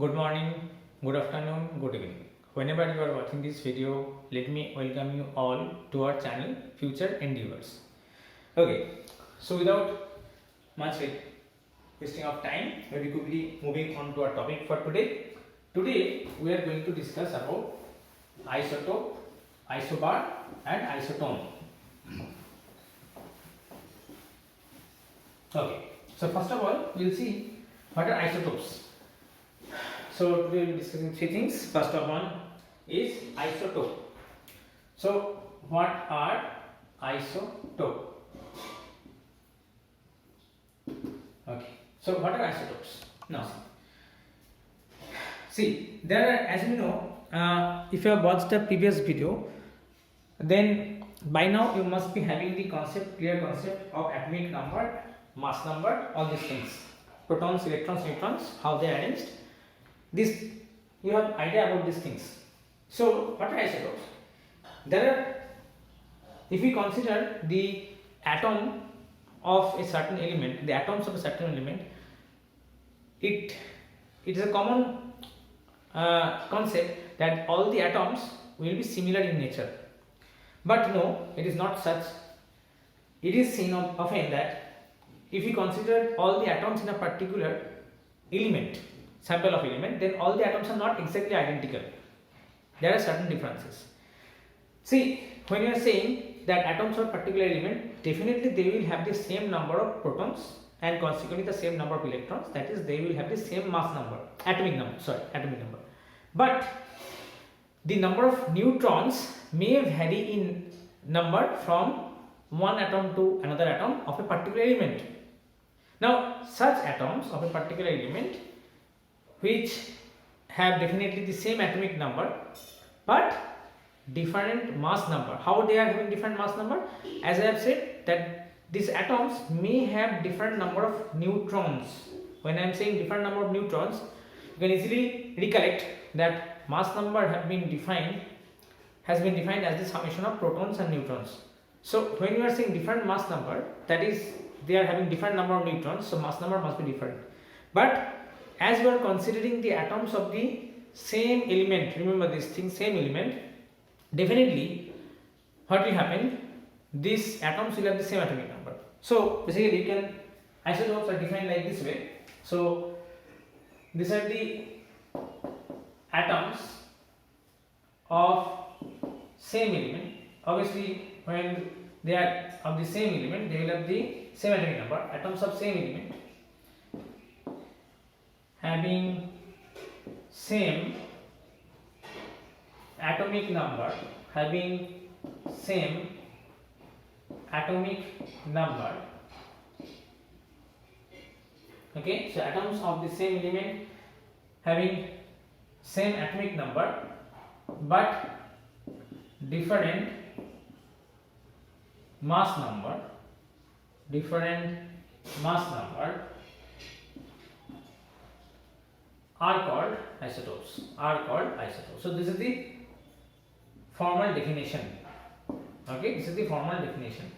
Good morning, good afternoon, good evening. Whenever you are watching this video, let me welcome you all to our channel Future Endeavors. Okay, so without much wasting of time, very quickly moving on to our topic for today. Today we are going to discuss about isotope, isobar and isotone. Okay, so first of all we will see what are isotopes. So today we will be discussing three things. First of all is isotope. So what are isotope? Okay. So what are isotopes? Now see, there are, as you know, if you have watched the previous video, then by now you must be having the clear concept of atomic number, mass number, all these things, protons, electrons, neutrons, how they are arranged. This you have idea about these things. So what are isotopes? There are, if we consider the atom of a certain element, the atoms of a certain element, it is a common concept that all the atoms will be similar in nature. But no, it is not such. It is seen often that if we consider all the atoms in a particular element, sample of element, then all the atoms are not exactly identical. There are certain differences. See, when you are saying that atoms of a particular element, definitely they will have the same number of protons and consequently the same number of electrons, that is they will have the same mass number, atomic number. But the number of neutrons may vary in number from one atom to another atom of a particular element. Now such atoms of a particular element which have definitely the same atomic number but different mass number. How they are having different mass number? As I have said that these atoms may have different number of neutrons. When I am saying different number of neutrons, you can easily recollect that mass number has been defined as the summation of protons and neutrons. So when you are saying different mass number, that is they are having different number of neutrons, so mass number must be different. But as we are considering the atoms of the same element, remember this thing, same element, definitely what will happen, these atoms will have the same atomic number. So basically you can, isotopes are defined like this way. So these are the atoms of same element. Obviously when they are of the same element, they will have the same atomic number. Atoms of same element having same atomic number, okay, so atoms of the same element having same atomic number but different mass number are called isotopes. So this is the formal definition. Okay, this is the formal definition.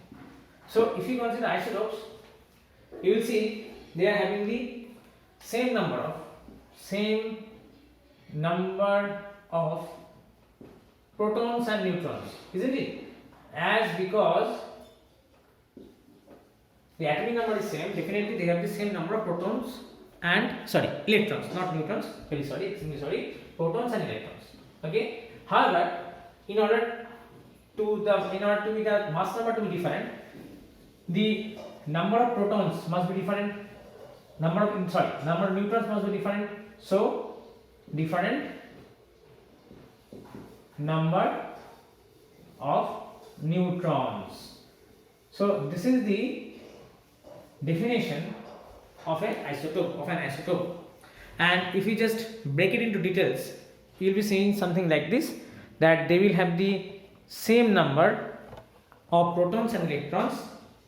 So if you consider isotopes, you will see they are having the same number of protons and neutrons, isn't it? As because the atomic number is same, definitely they have the same number of protons and electrons, not neutrons, protons and electrons. Okay. However, in order to the mass number to be different, the number of protons must be different, number of neutrons must be different. So different number of neutrons. So this is the definition of an isotope. And if you just break it into details, you will be seeing something like this, that they will have the same number of protons and electrons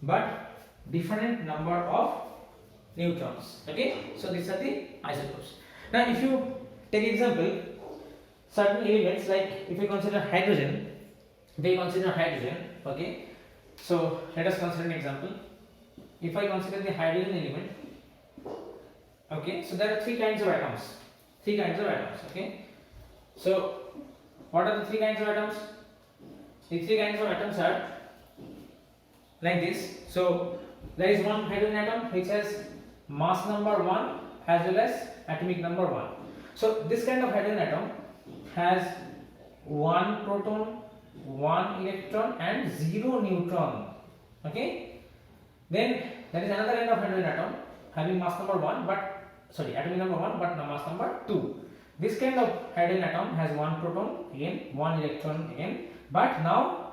but different number of neutrons. Okay, so these are the isotopes. Now if you take example, certain elements, like if you consider hydrogen, okay, so let us consider an example. If I consider the hydrogen element, okay, so there are three kinds of atoms. Three kinds of atoms. Okay. So what are the three kinds of atoms? The three kinds of atoms are like this. So there is one hydrogen atom which has mass number 1 as well as atomic number 1. So this kind of hydrogen atom has 1 proton, 1 electron and 0 neutron. Okay. Then there is another kind of hydrogen atom having mass number 1 but atomic number 1 but mass number 2. This kind of hydrogen atom has 1 proton again, 1 electron again, but now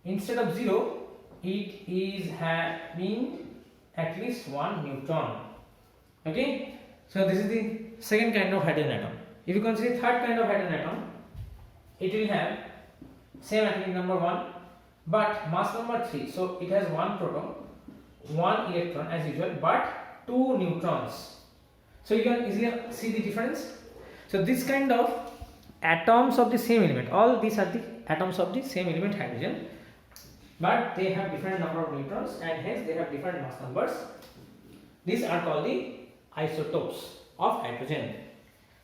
instead of 0 it is having at least 1 neutron. Okay. So this is the second kind of hydrogen atom. If you consider third kind of hydrogen atom, it will have same atomic number 1 but mass number 3. So it has 1 proton, 1 electron as usual but 2 neutrons. So you can easily see the difference. So this kind of atoms of the same element, all these are the atoms of the same element hydrogen, but they have different number of neutrons and hence they have different mass numbers. These are called the isotopes of hydrogen.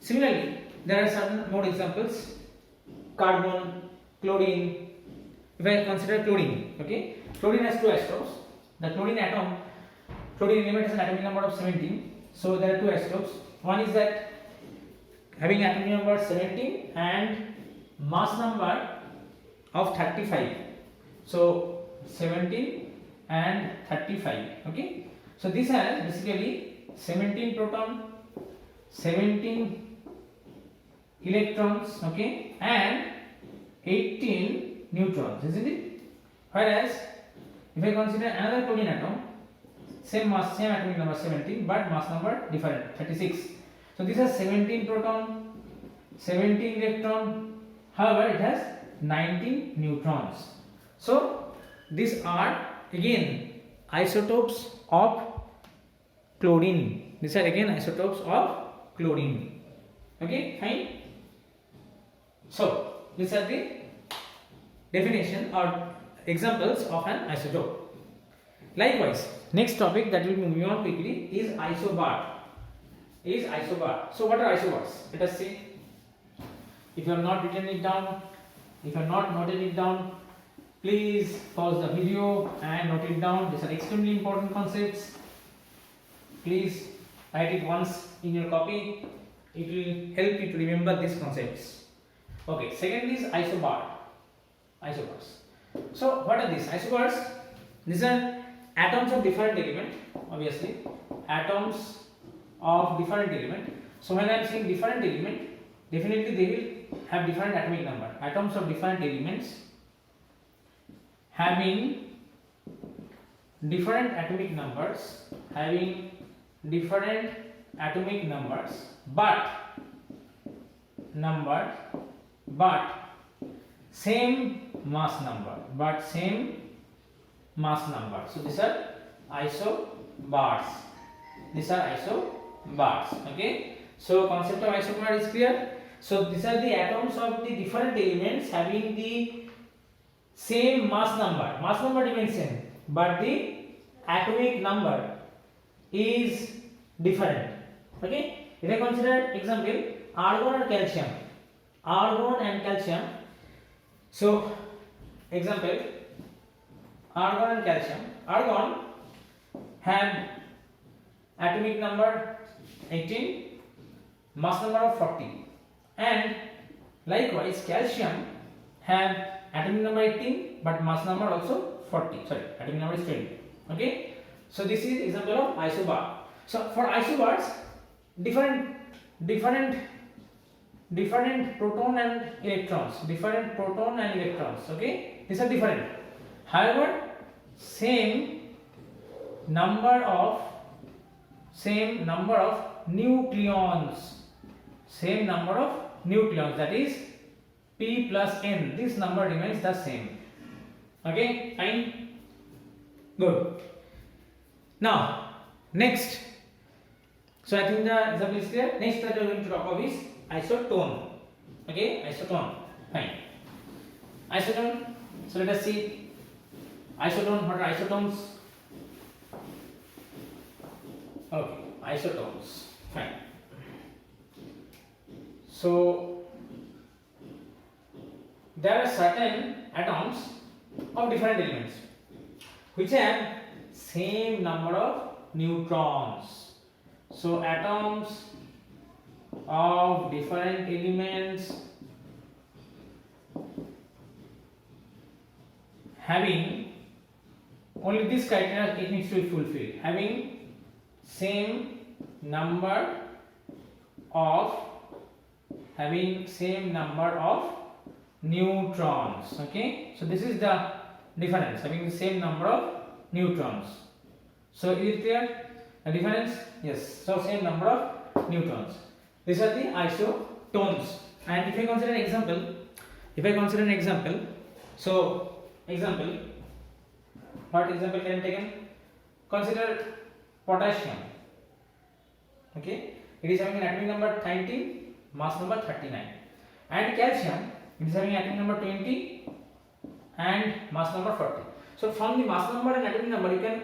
Similarly, there are certain more examples: carbon, chlorine. If I consider chlorine, okay, chlorine has two isotopes. The chlorine element has an atomic number of 17. So there are two isotopes. One is that having atomic number 17 and mass number of 35. So 17 and 35. Okay. So this has basically 17 proton, 17 electrons, okay, and 18 neutrons, isn't it? Whereas if I consider another chlorine atom, same mass, same atomic number 17 but mass number different, 36. So this has 17 proton, 17 electron, however it has 19 neutrons. So these are again isotopes of chlorine. These are again isotopes of chlorine. Okay, fine. So these are the definition or examples of an isotope. Likewise, next topic that will be moving on quickly is isobar. So what are isobars? Let us see. If you have not written it down, if you have not noted it down, please pause the video and note it down. These are extremely important concepts. Please write it once in your copy. It will help you to remember these concepts. Okay, second is isobars. So what are these? Isobars, these are atoms of different element, obviously atoms of different element. So when I am saying different element, definitely they will have different atomic number. Atoms of different elements having different atomic numbers, but same mass number. So these are isobars. Okay. So concept of isobar is clear. So these are the atoms of the different elements having the same mass number. Mass number remains same, but the atomic number is different. Okay. If I consider example argon and calcium. So example argon and calcium. Argon have atomic number 18, mass number of 40, and likewise calcium have atomic number 18 but mass number also 40. Atomic number is 20. Okay. So this is example of isobar. So for isobars, different proton and electrons. Okay. These are different. However, same number of nucleons, that is p plus n. This number remains the same. Okay, fine, good. Now next, so I think the example is clear. Next that we are going to talk about is isotone. Okay, isotone, fine. Isotone, so let us see isotone. What are isotones? Okay, isotones, fine. So there are certain atoms of different elements which have same number of neutrons. So atoms of different elements having only this criteria it needs to be fulfilled, having same number of neutrons. Okay, so this is the difference, having the same number of neutrons. So is it clear the difference? Yes, so same number of neutrons. These are the isotones. And if I consider an example, so example, what example can be taken? Consider potassium. Okay, it is having an atomic number 19, mass number 39, and calcium, it is having atomic number 20 and mass number 40. So from the mass number and atomic number you can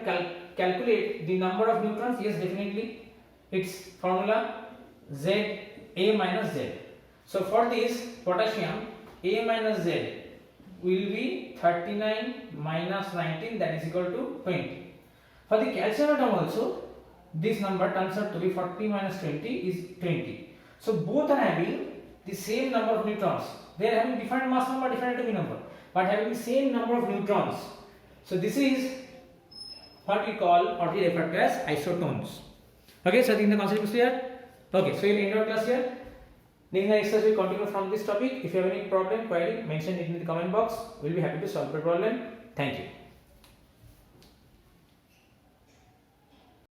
calculate the number of neutrons. Yes, definitely, its formula Z A minus Z. So for this potassium, A minus Z will be 39 minus 19, that is equal to 20. For the calcium atom also, this number turns out to be 40 minus 20 is 20. So both are having the same number of neutrons. They are having different mass number, different atomic number, but having the same number of neutrons. So this is what we refer to as isotones. Okay, so I think the concept is clear. Okay, so we'll end our class here. Next exercise we continue from this topic. If you have any problem, query, mention it in the comment box. We'll be happy to solve the problem. Thank you.